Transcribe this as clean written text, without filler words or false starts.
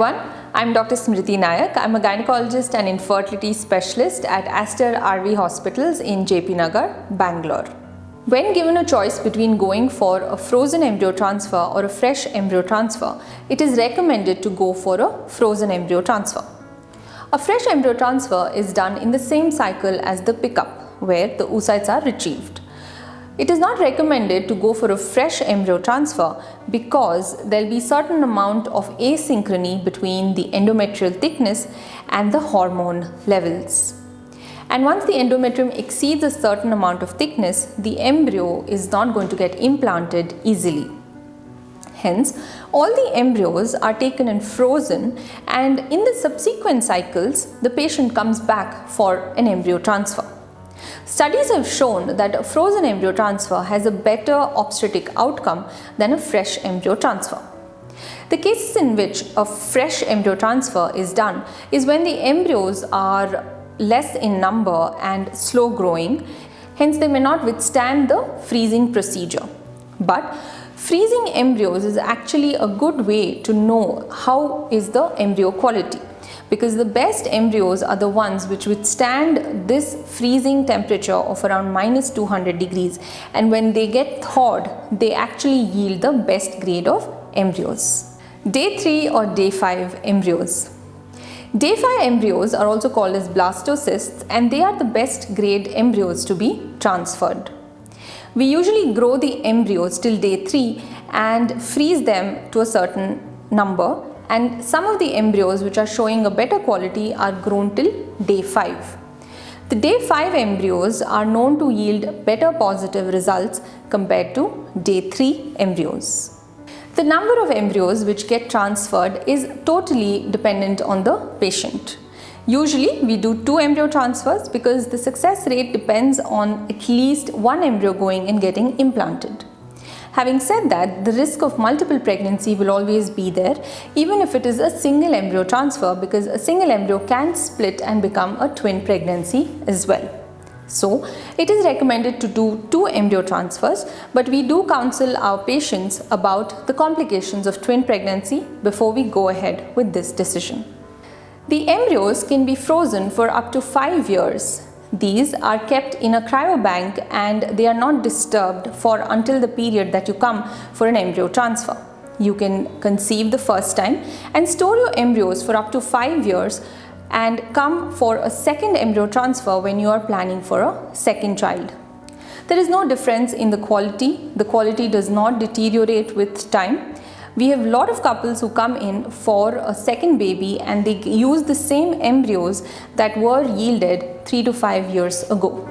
everyone, I'm Dr. Smriti Nayak. I'm a gynecologist and infertility specialist at Aster RV Hospitals in JP Nagar, Bangalore. When given a choice between going for a frozen embryo transfer or a fresh embryo transfer, it is recommended to go for a frozen embryo transfer. A fresh embryo transfer is done in the same cycle as the pickup, where the oocytes are retrieved. It is not recommended to go for a fresh embryo transfer because there will be certain amount of asynchrony between the endometrial thickness and the hormone levels. And once the endometrium exceeds a certain amount of thickness, the embryo is not going to get implanted easily. Hence, all the embryos are taken and frozen, and in the subsequent cycles, the patient comes back for an embryo transfer. Studies have shown that a frozen embryo transfer has a better obstetric outcome than a fresh embryo transfer. The cases in which a fresh embryo transfer is done is when the embryos are less in number and slow growing, hence they may not withstand the freezing procedure. But freezing embryos is actually a good way to know how is the embryo quality, because the best embryos are the ones which withstand this freezing temperature of around minus 200 degrees, and when they get thawed, they actually yield the best grade of embryos. Day 3 or day 5 embryos. Day 5 embryos are also called as blastocysts, and they are the best grade embryos to be transferred. We usually grow the embryos till day 3 and freeze them to a certain number, and some of the embryos which are showing a better quality are grown till day 5. The day 5 embryos are known to yield better positive results compared to day 3 embryos. The number of embryos which get transferred is totally dependent on the patient. Usually we do 2 embryo transfers because the success rate depends on at least 1 embryo going and getting implanted. Having said that, the risk of multiple pregnancy will always be there, even if it is a single embryo transfer, because a single embryo can split and become a twin pregnancy as well. So, it is recommended to do 2 embryo transfers, but we do counsel our patients about the complications of twin pregnancy before we go ahead with this decision. The embryos can be frozen for up to 5 years. These are kept in a cryobank and they are not disturbed for until the period that you come for an embryo transfer. You can conceive the first time and store your embryos for up to 5 years and come for a second embryo transfer when you are planning for a second child. There is no difference in the quality. The quality does not deteriorate with time. We have a lot of couples who come in for a second baby and they use the same embryos that were yielded 3 to 5 years ago.